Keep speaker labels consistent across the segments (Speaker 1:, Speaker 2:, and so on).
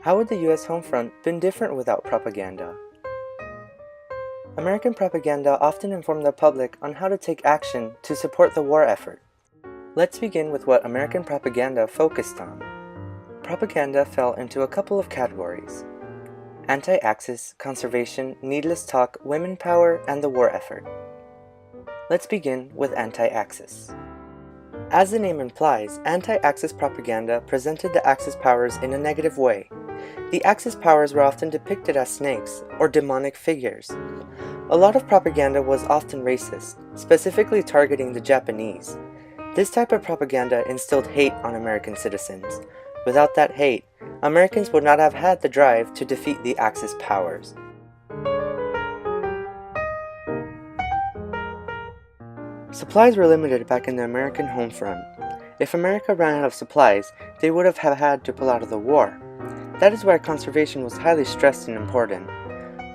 Speaker 1: How would the US home front been different without propaganda? American propaganda often informed the public on how to take action to support the war effort. Let's begin with what American propaganda focused on. Propaganda fell into a couple of categories: anti-Axis, conservation, needless talk, women power, and the war effort. Let's begin with anti-Axis. As the name implies, anti-Axis propaganda presented the Axis powers in a negative way. The Axis powers were often depicted as snakes or demonic figures. A lot of propaganda was often racist, specifically targeting the Japanese. This type of propaganda instilled hate on American citizens. Without that hate, Americans would not have had the drive to defeat the Axis powers. Supplies were limited back in the American home front. If America ran out of supplies, they would have had to pull out of the war. That is why conservation was highly stressed and important.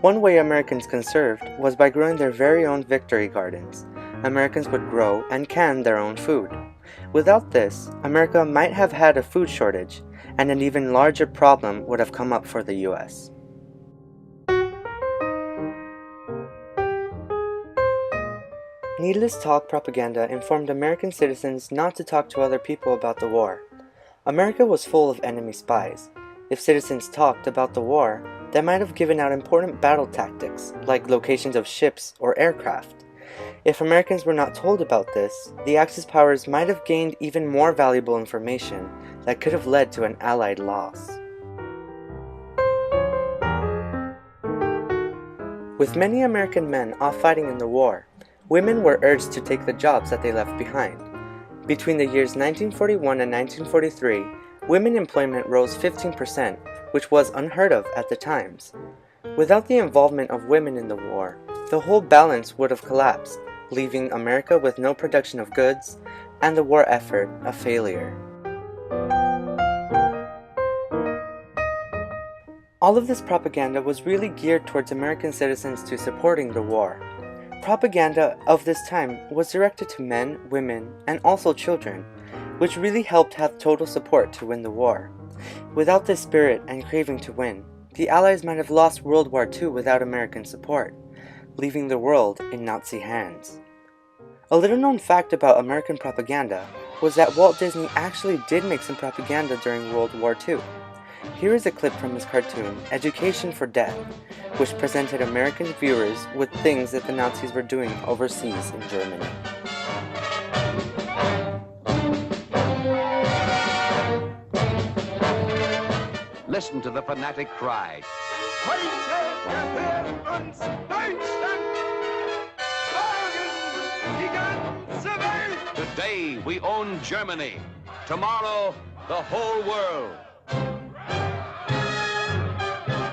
Speaker 1: One way Americans conserved was by growing their very own victory gardens. Americans would grow and can their own food. Without this, America might have had a food shortage, and an even larger problem would have come up for the US. Needless talk propaganda informed American citizens not to talk to other people about the war. America was full of enemy spies. If citizens talked about the war, they might have given out important battle tactics, like locations of ships or aircraft. If Americans were not told about this, the Axis powers might have gained even more valuable information that could have led to an Allied loss. With many American men off fighting in the war, women were urged to take the jobs that they left behind. Between the years 1941 and 1943, women employment rose 15%, which was unheard of at the times. Without the involvement of women in the war, the whole balance would have collapsed, leaving America with no production of goods, and the war effort a failure. All of this propaganda was really geared towards American citizens to supporting the war. Propaganda of this time was directed to men, women, and also children, which really helped have total support to win the war. Without this spirit and craving to win, the Allies might have lost World War II without American support, leaving the world in Nazi hands. A little known fact about American propaganda was that Walt Disney actually did make some propaganda during World War II. Here is a clip from his cartoon, Education for Death, which presented American viewers with things that the Nazis were doing overseas in Germany.
Speaker 2: Listen to the fanatic cry. Today we own Germany. Tomorrow, the whole world.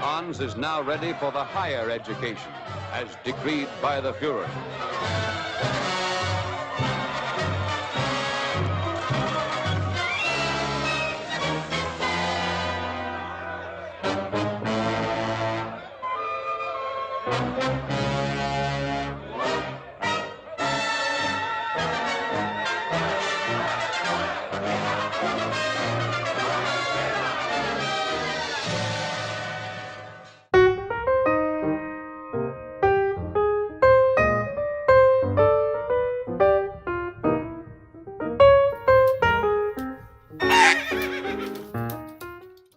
Speaker 2: Hans is now ready for the higher education, as decreed by the Führer.